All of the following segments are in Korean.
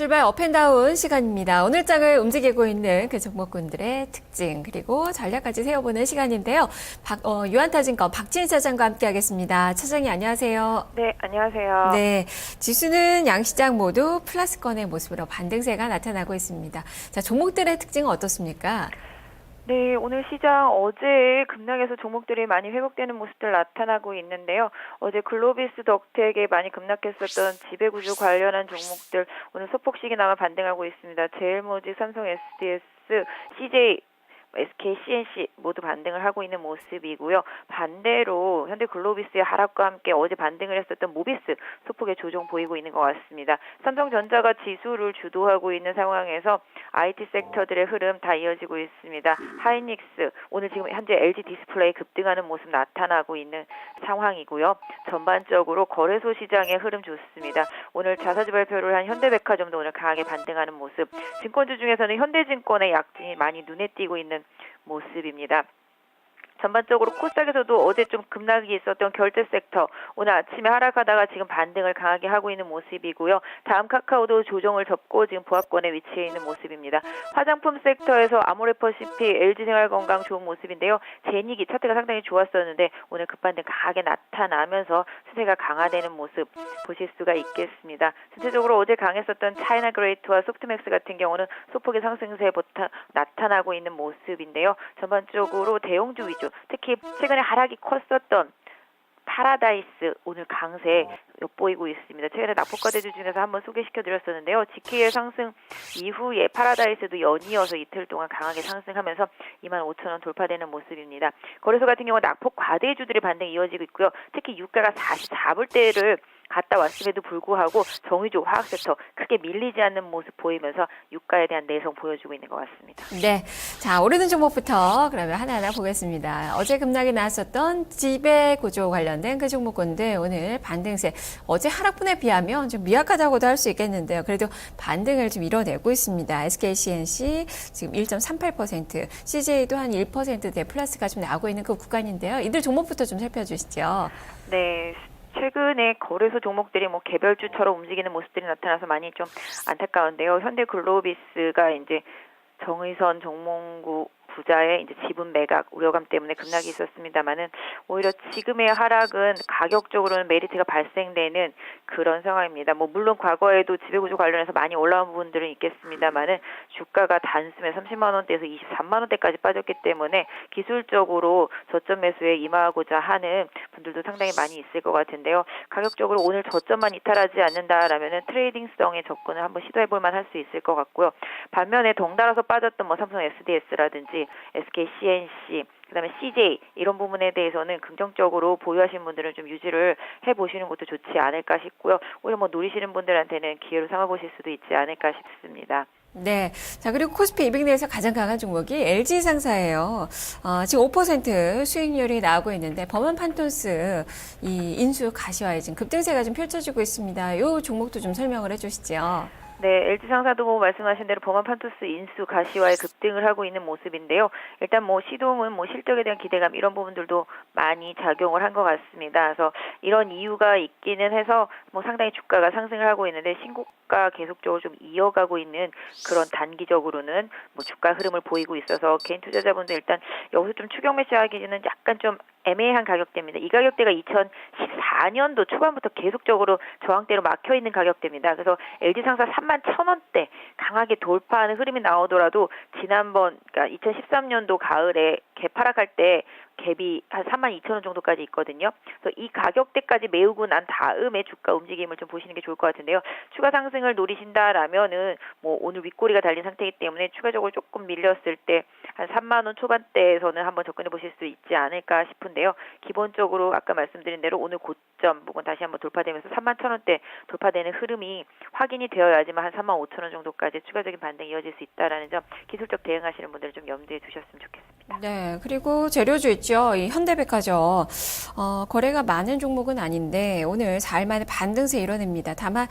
출발 업앤다운 시간입니다. 오늘 장을 움직이고 있는 그 종목군들의 특징 그리고 전략까지 세워보는 시간인데요. 유한타증권 박진 차장과 함께하겠습니다. 차장님 안녕하세요. 네, 안녕하세요. 네, 지수는 양시장 모두 플러스권의 모습으로 반등세가 나타나고 있습니다. 자, 종목들의 특징은 어떻습니까? 네, 오늘 시장 어제 급락해서 종목들이 많이 회복되는 모습들 나타나고 있는데요. 어제 글로비스 덕텍에 많이 급락했었던 지배구조 관련한 종목들 오늘 소폭씩이나마 반등하고 있습니다. 제일모직, 삼성 SDS, CJ, SK, CNC 모두 반등을 하고 있는 모습이고요. 반대로 현대글로비스의 하락과 함께 어제 반등을 했었던 모비스 소폭의 조정 보이고 있는 것 같습니다. 삼성전자가 지수를 주도하고 있는 상황에서 IT 섹터들의 흐름 다 이어지고 있습니다. 하이닉스 오늘 지금 현재 LG 디스플레이 급등하는 모습 나타나고 있는 상황이고요. 전반적으로 거래소 시장의 흐름 좋습니다. 오늘 자사주 발표를 한 현대백화점도 오늘 강하게 반등하는 모습. 증권주 중에서는 현대증권의 약진이 많이 눈에 띄고 있는 모습입니다. 전반적으로 코스닥에서도 어제 좀 급락이 있었던 결제 섹터 오늘 아침에 하락하다가 지금 반등을 강하게 하고 있는 모습이고요. 다음 카카오도 조정을 접고 지금 보합권에 위치해 있는 모습입니다. 화장품 섹터에서 아모레퍼시픽, LG생활건강 좋은 모습인데요. 제닉이 차트가 상당히 좋았었는데 오늘 급반등 강하게 나타나면서 추세가 강화되는 모습 보실 수가 있겠습니다. 전체적으로 어제 강했었던 차이나 그레이트와 소프트맥스 같은 경우는 소폭의 상승세 나타나고 있는 모습인데요. 전반적으로 대형주 위주 특히 최근에 하락이 컸었던 파라다이스 오늘 강세 엿보이고 있습니다. 최근에 낙폭과대주 중에서 한번 소개시켜드렸었는데요. 지키의 상승 이후에 파라다이스도 연이어서 이틀 동안 강하게 상승하면서 25,000원 돌파되는 모습입니다. 거래소 같은 경우 낙폭과대주들의 반등이 이어지고 있고요. 특히 유가가 44불대를 갔다 왔음에도 불구하고 정유조 화학섹터 크게 밀리지 않는 모습 보이면서 유가에 대한 내성 보여주고 있는 것 같습니다. 네, 자 오르는 종목부터 그러면 하나하나 보겠습니다. 어제 급락이 나왔었던 지배구조 관련된 그 종목군들 오늘 반등세 어제 하락분에 비하면 좀 미약하다고도 할 수 있겠는데요. 그래도 반등을 좀 이뤄내고 있습니다. SK CNC 지금 1.38%, CJ도 한 1%대 플러스가 좀 나오고 있는 그 구간인데요. 이들 종목부터 좀 살펴주시죠. 네. 최근에 거래소 종목들이 개별주처럼 움직이는 모습들이 나타나서 많이 좀 안타까운데요. 현대글로비스가 이제 정의선 정몽구 부자의 이제 지분 매각 우려감 때문에 급락이 있었습니다만은 오히려 지금의 하락은 가격적으로는 메리트가 발생되는 그런 상황입니다. 물론 과거에도 지배구조 관련해서 많이 올라온 부분들은 있겠습니다만은 주가가 단숨에 30만 원대에서 23만 원대까지 빠졌기 때문에 기술적으로 저점 매수에 임하고자 하는 분들도 상당히 많이 있을 것 같은데요. 가격적으로 오늘 저점만 이탈하지 않는다라면은 트레이딩성에 접근을 한번 시도해볼 만할 수 있을 것 같고요. 반면에 덩달아서 빠졌던 삼성 SDS라든지 SK CNC, 그다음에 CJ 이런 부분에 대해서는 긍정적으로 보유하시는 분들은 좀 유지를 해보시는 것도 좋지 않을까 싶고요. 오히려 노리시는 분들한테는 기회로 삼아보실 수도 있지 않을까 싶습니다. 네. 자, 그리고 코스피 200 내에서 가장 강한 종목이 LG상사예요. 지금 5% 수익률이 나오고 있는데 범한 판토스 이 인수 가시화에 지금 급등세가 좀 펼쳐지고 있습니다. 이 종목도 좀 설명을 해주시죠. 네, LG상사도 말씀하신 대로 범한 판토스 인수 가시화에 급등을 하고 있는 모습인데요. 일단 시동은 실적에 대한 기대감 이런 부분들도 많이 작용을 한 것 같습니다. 그래서 이런 이유가 있기는 해서 상당히 주가가 상승을 하고 있는데 신고가 계속적으로 좀 이어가고 있는 그런 단기적으로는 주가 흐름을 보이고 있어서 개인 투자자분들 일단 여기서 좀 추격 매수하기는 약간 좀 애매한 가격대입니다. 이 가격대가 2014년도 초반부터 계속적으로 저항대로 막혀있는 가격대입니다. 그래서 LG상사 31,000원대 강하게 돌파하는 흐름이 나오더라도 지난번 그러니까 2013년도 가을에 개파락할 때 갭이 한 32,000원 정도까지 있거든요. 그래서 이 가격대까지 메우고 난 다음에 주가 움직임을 좀 보시는 게 좋을 것 같은데요. 추가 상승을 노리신다라면은 오늘 윗꼬리가 달린 상태이기 때문에 추가적으로 조금 밀렸을 때 한 3만 원 초반대에서는 한번 접근해 보실 수 있지 않을까 싶은데요. 기본적으로 아까 말씀드린 대로 오늘 고점 부분 다시 한번 돌파되면서 31,000원대 돌파되는 흐름이 확인이 되어야지만 한 35,000원 정도까지 추가적인 반등이 이어질 수 있다라는 점 기술적 대응하시는 분들은 좀 염두에 두셨으면 좋겠습니다. 네, 그리고 재료주 있죠. 이 현대백화점 거래가 많은 종목은 아닌데 오늘 4일 만에 반등세 이뤄냅니다. 다만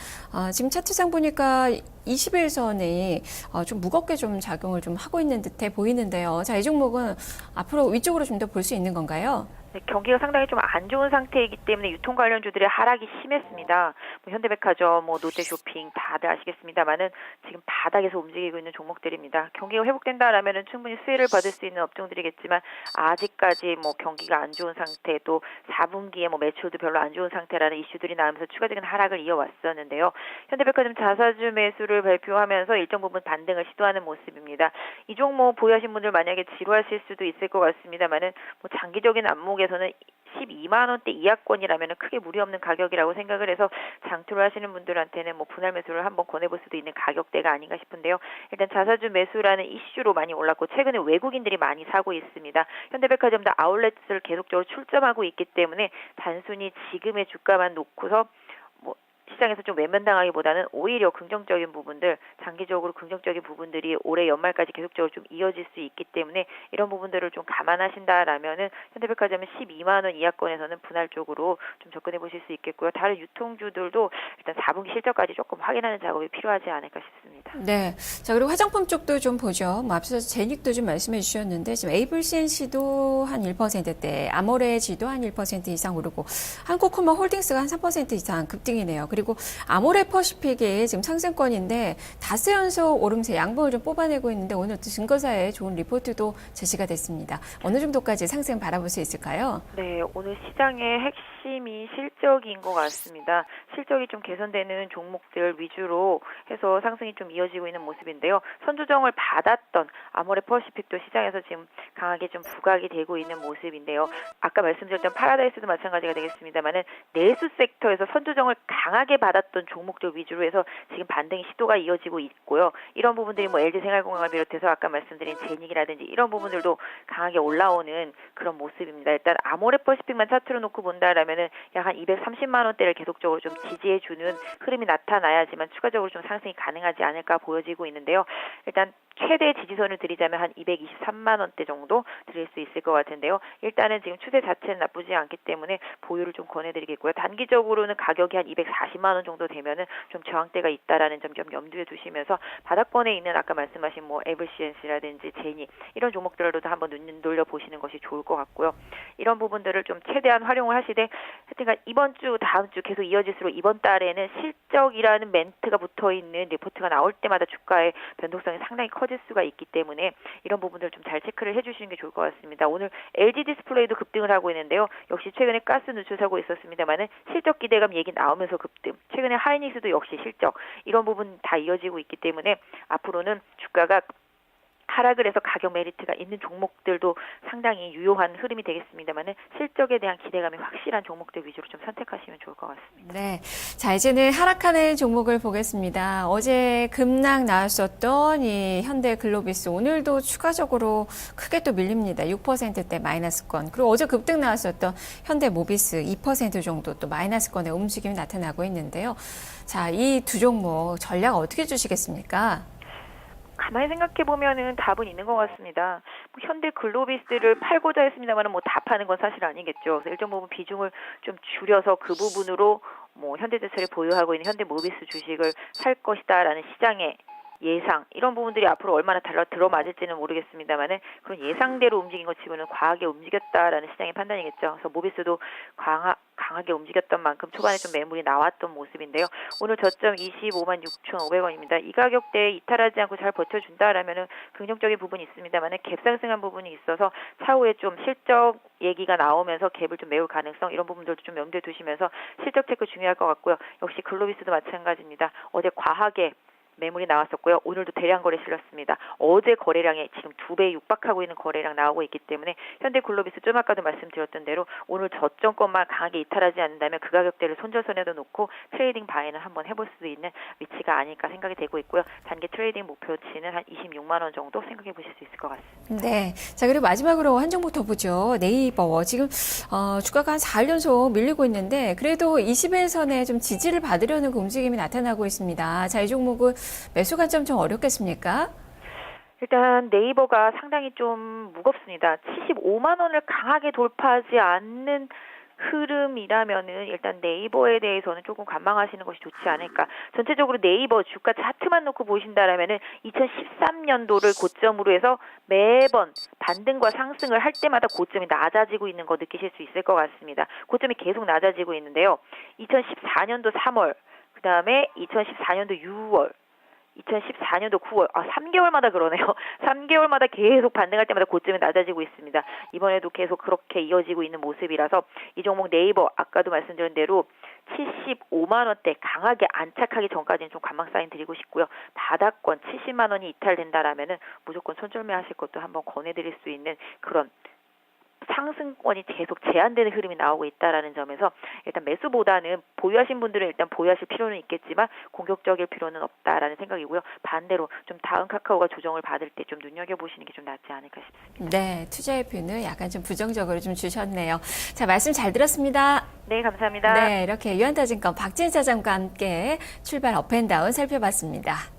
지금 차트상 보니까 21선이 좀 무겁게 좀 작용을 좀 하고 있는 듯해 보이는데요. 자, 이 종목은 앞으로 위쪽으로 좀 더 볼 수 있는 건가요? 네, 경기가 상당히 좀 안 좋은 상태이기 때문에 유통 관련주들의 하락이 심했습니다. 뭐 현대백화점, 뭐 롯데쇼핑 다들 아시겠습니다만은 지금 바닥에서 움직이고 있는 종목들입니다. 경기가 회복된다라면은 충분히 수혜를 받을 수 있는 업종들이겠지만 아직까지 뭐 경기가 안 좋은 상태, 또 4분기에 뭐 매출도 별로 안 좋은 상태라는 이슈들이 나오면서 추가적인 하락을 이어왔었는데요. 현대백화점 자사주 매수를 발표하면서 일정 부분 반등을 시도하는 모습입니다. 이 종목 보유하신 분들 만약에 지루하실 수도 있을 것 같습니다만은 뭐 장기적인 안목에서는 12만 원대 이하권이라면 크게 무리 없는 가격이라고 생각을 해서 장투를 하시는 분들한테는 뭐 분할 매수를 한번 권해볼 수도 있는 가격대가 아닌가 싶은데요. 일단 자사주 매수라는 이슈로 많이 올랐고 최근에 외국인들이 많이 사고 있습니다. 현대백화점도 아울렛을 계속적으로 출점하고 있기 때문에 단순히 지금의 주가만 놓고서 뭐 시장에서 좀 외면당하기보다는 오히려 긍정적인 부분들, 장기적으로 긍정적인 부분들이 올해 연말까지 계속적으로 좀 이어질 수 있기 때문에 이런 부분들을 좀 감안하신다라면은 현대백화점은 12만 원 이하권에서는 분할 쪽으로 좀 접근해 보실 수 있겠고요. 다른 유통주들도 일단 4분기 실적까지 조금 확인하는 작업이 필요하지 않을까 싶습니다. 네. 자, 그리고 화장품 쪽도 좀 보죠. 뭐 앞서서 제닉도 좀 말씀해 주셨는데, 지금 에이블 CNC도 한 1%대, 아모레지도 한 1% 이상 오르고, 한국코머 홀딩스가 한 3% 이상 급등이네요. 그리고 아모레 퍼시픽이 지금 상승권인데, 닷새 연속 오름세 양봉을 좀 뽑아내고 있는데, 오늘 또 증거사에 좋은 리포트도 제시가 됐습니다. 어느 정도까지 상승 바라볼 수 있을까요? 네, 오늘 시장의 핵심이 실적인 것 같습니다. 실적이 좀 개선되는 종목들 위주로 해서 상승이 좀 이어지고 있는 모습인데요. 선조정을 받았던 아모레 퍼시픽도 시장에서 지금 강하게 좀 부각이 되고 있는 모습인데요. 아까 말씀드렸던 파라다이스도 마찬가지가 되겠습니다만은 내수 섹터에서 선조정을 강하게 받았던 종목들 위주로 해서 지금 반등의 시도가 이어지고 있고요. 이런 부분들이 뭐 LG생활건강을 비롯해서 아까 말씀드린 제닉이라든지 이런 부분들도 강하게 올라오는 그런 모습입니다. 일단 아모레 퍼시픽만 차트로 놓고 본다라면은 약 한 230만 원대를 계속적으로 좀 지지해주는 흐름이 나타나야지만 추가적으로 좀 상승이 가능하지 않을까 보여지고 있는데요. 일단 최대 지지선을 드리자면 한 223만 원대 정도 드릴 수 있을 것 같은데요. 일단은 지금 추세 자체는 나쁘지 않기 때문에 보유를 좀 권해드리겠고요. 단기적으로는 가격이 한 240만 원 정도 되면은 좀 저항대가 있다라는 점 좀 염두에 두시면서 바닥권에 있는 아까 말씀하신 뭐 에블시엔스라든지 제니 이런 종목들로도 한번 눈 돌려 보시는 것이 좋을 것 같고요. 이런 부분들을 좀 최대한 활용을 하시되 하여튼간 이번 주 다음 주 계속 이어질수록 이번 달에는 실적이라는 멘트가 붙어 있는 리포트가 나올 때마다 주가의 변동성이 상당히 커질 수가 있기 때문에 이런 부분들 좀 잘 체크를 해주시는 게 좋을 것 같습니다. 오늘 LG 디스플레이도 급등을 하고 있는데요. 역시 최근에 가스 누출사고 있었습니다만은 실적 기대감 얘기 나오면서 급등. 최근에 하이닉스도 역시 실적 이런 부분 다 이어지고 있기 때문에 앞으로는 주가가 하락을 해서 가격 메리트가 있는 종목들도 상당히 유효한 흐름이 되겠습니다만은 실적에 대한 기대감이 확실한 종목들 위주로 좀 선택하시면 좋을 것 같습니다. 네. 자, 이제는 하락하는 종목을 보겠습니다. 어제 급락 나왔었던 이 현대글로비스 오늘도 추가적으로 크게 또 밀립니다. 6%대 마이너스권. 그리고 어제 급등 나왔었던 현대모비스 2% 정도 또 마이너스권의 움직임이 나타나고 있는데요. 자, 이 두 종목 전략 어떻게 주시겠습니까? 가만히 생각해 보면은 답은 있는 것 같습니다. 뭐 현대 글로비스를 팔고자 했습니다만은 뭐 다 파는 건 사실 아니겠죠. 그래서 일정 부분 비중을 좀 줄여서 그 부분으로 뭐 현대제철이 보유하고 있는 현대모비스 주식을 살 것이다라는 시장의 예상 이런 부분들이 앞으로 얼마나 들어맞을지는 모르겠습니다만은 그런 예상대로 움직인 것 치고는 과하게 움직였다라는 시장의 판단이겠죠. 그래서 모비스도 강하게 움직였던 만큼 초반에 좀 매물이 나왔던 모습인데요. 오늘 저점 25만 6,500원입니다. 이 가격대에 이탈하지 않고 잘 버텨준다라면은 긍정적인 부분이 있습니다만은 갭상승한 부분이 있어서 차후에 좀 실적 얘기가 나오면서 갭을 좀 메울 가능성 이런 부분들도 좀 염두에 두시면서 실적 체크 중요할 것 같고요. 역시 글로비스도 마찬가지입니다. 어제 과하게 매물이 나왔었고요. 오늘도 대량 거래 실렸습니다. 어제 거래량에 지금 2배 육박하고 있는 거래량 나오고 있기 때문에 현대글로비스 좀 아까도 말씀드렸던 대로 오늘 저점권만 강하게 이탈하지 않는다면 그 가격대를 손절선에도 놓고 트레이딩 바이는 한번 해볼 수도 있는 위치가 아닐까 생각이 되고 있고요. 단기 트레이딩 목표치는 한 26만 원 정도 생각해 보실 수 있을 것 같습니다. 네. 자, 그리고 마지막으로 한 종목 더 보죠. 네이버. 지금, 주가가 한 4일 연속 밀리고 있는데, 그래도 20일선에 좀 지지를 받으려는 그 움직임이 나타나고 있습니다. 자, 이 종목은 매수 관점 좀 어렵겠습니까? 일단 네이버가 상당히 좀 무겁습니다. 75만 원을 강하게 돌파하지 않는 흐름이라면은 일단 네이버에 대해서는 조금 관망하시는 것이 좋지 않을까. 전체적으로 네이버 주가 차트만 놓고 보신다라면은 2013년도를 고점으로 해서 매번 반등과 상승을 할 때마다 고점이 낮아지고 있는 거 느끼실 수 있을 것 같습니다. 고점이 계속 낮아지고 있는데요. 2014년도 3월, 그 다음에 2014년도 6월, 2014년도 9월, 3개월마다 그러네요. 3개월마다 계속 반등할 때마다 고점이 낮아지고 있습니다. 이번에도 계속 그렇게 이어지고 있는 모습이라서 이 종목 네이버 아까도 말씀드린 대로 75만 원대 강하게 안착하기 전까지는 좀 관망 사인 드리고 싶고요. 바닥권 70만 원이 이탈된다라면은 무조건 손절매 하실 것도 한번 권해드릴 수 있는 그런 상승권이 계속 제한되는 흐름이 나오고 있다라는 점에서 일단 매수보다는 보유하신 분들은 일단 보유하실 필요는 있겠지만 공격적일 필요는 없다라는 생각이고요. 반대로 좀 다음 카카오가 조정을 받을 때 좀 눈여겨보시는 게 좀 낫지 않을까 싶습니다. 네, 투자의 뷰는 약간 좀 부정적으로 좀 주셨네요. 자, 말씀 잘 들었습니다. 네, 감사합니다. 네, 이렇게 유한타증권 박진 사장과 함께 출발 업앤다운 살펴봤습니다.